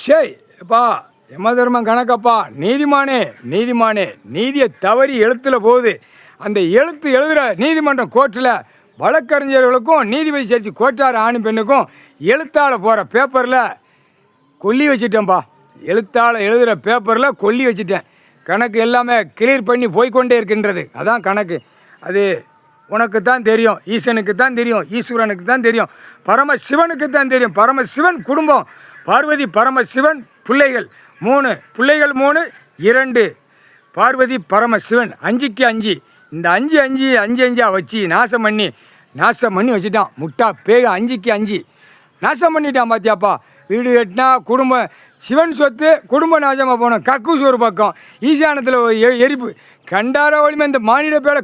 சரி அப்பா யமதர்மம் கணக்கப்பா. நீதிமானே நீதிமானே, நீதியை தவறி எழுத்தில் போகுது. அந்த எழுதுகிற நீதிமன்றம் கோர்ட்டில் வழக்கறிஞர்களுக்கும் நீதிபதி சேர்ச்சி கோட்டார் ஆண் பெண்ணுக்கும் எழுத்தால் போகிற பேப்பரில் கொல்லி வச்சிட்டேன்ப்பா. எழுத்தால் எழுதுகிற பேப்பரில் கொல்லி வச்சுட்டேன். கணக்கு எல்லாமே கிளியர் பண்ணி போய்கொண்டே இருக்கின்றது. அதான் கணக்கு. அது உனக்கு தான் தெரியும், ஈசனுக்கு தான் தெரியும், ஈஸ்வரனுக்கு தான் தெரியும், பரமசிவனுக்கு தான் தெரியும். பரமசிவன் குடும்பம், பார்வதி பரமசிவன் பிள்ளைகள் 3 பிள்ளைகள் 3 2 பார்வதி பரமசிவன் 5க்கு 5. இந்த 5 வச்சு நாசம் பண்ணி வச்சுட்டான். முட்டா பேக 5க்கு 5 நாசம் பண்ணிட்டான். பார்த்தியாப்பா, வீடு கட்டினா குடும்பம் சிவன் சொத்து, குடும்ப நாசமாக போனோம். கக்கூஸ் ஒரு பக்கம், ஈசானத்தில் எரிப்பு கண்டார வலிமை. இந்த மானிட பேரை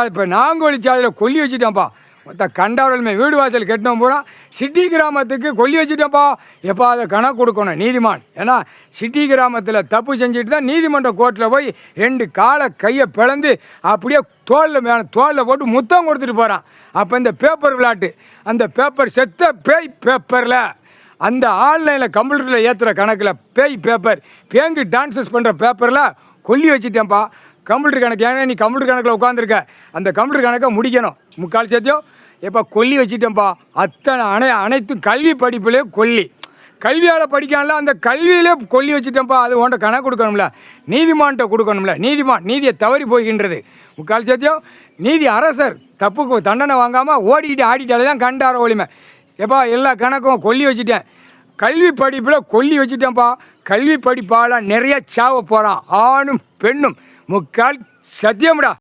இப்போ நாங்கோலி சாலையில் கொல்லி வச்சுட்டோம்ப்பா. மொத்த கண்டாரலுமே வீடு வாசல் கட்டினோம் பூரா சிட்டி கிராமத்துக்கு கொல்லி வச்சுட்டோம்ப்பா. எப்போ அதை கணக்கு கொடுக்கணும் நீதிமான். ஏன்னா சிட்டி கிராமத்தில் தப்பு செஞ்சுட்டு தான் நீதிமன்ற கோர்ட்டில் போய் 2 காலை கையை பிளந்து அப்படியே தோலில் போட்டு முத்தம் கொடுத்துட்டு போகிறான். அப்போ இந்த பேப்பர் விளையாட்டு, அந்த பேப்பர் செத்த பேய் பேப்பரில், அந்த ஆன்லைனில் கம்ப்யூட்டரில் ஏற்றுற கணக்கில் பேய் பேப்பர், பேங்கு டான்சஸ் பண்ணுற பேப்பரில் கொல்லி வச்சுட்டேன்ப்பா. கம்ப்யூட்டர் கணக்கு, ஏன்னா நீ கம்ப்யூட்டர் கணக்கில் உட்காந்துருக்க, அந்த கம்ப்யூட்டர் கணக்கை முடிக்கணும். முக்கால் சேர்த்தியும் எப்போ கொல்லி வச்சுட்டேன்ப்பா. அனைத்தும் கல்வி படிப்புலேயே கொல்லி, கல்வியால் படிக்காமல அந்த கல்வியிலே கொல்லி வச்சுட்டேன்ப்பா. அது உன்ட்ட கணக்கு கொடுக்கணும்ல, நீதிமான்கிட்ட கொடுக்கணும்ல. நீதிமான் நீதியை தவறி போகின்றது. முக்கால் சேர்த்தியும் நீதி அரசர் தப்புக்கு தண்டனை வாங்காமல் ஓடிக்கிட்டு ஆடிட்டாலே தான் கண்டார ஒளிமை. எப்பா எல்லா கணக்கும் கொல்லி வச்சுட்டேன். கல்வி படிப்பில் கொல்லி வச்சுட்டேன்ப்பா. கல்வி படிப்பால் நிறைய சாவ போகிறான், ஆணும் பெண்ணும். முக்கால் சத்தியம்டா.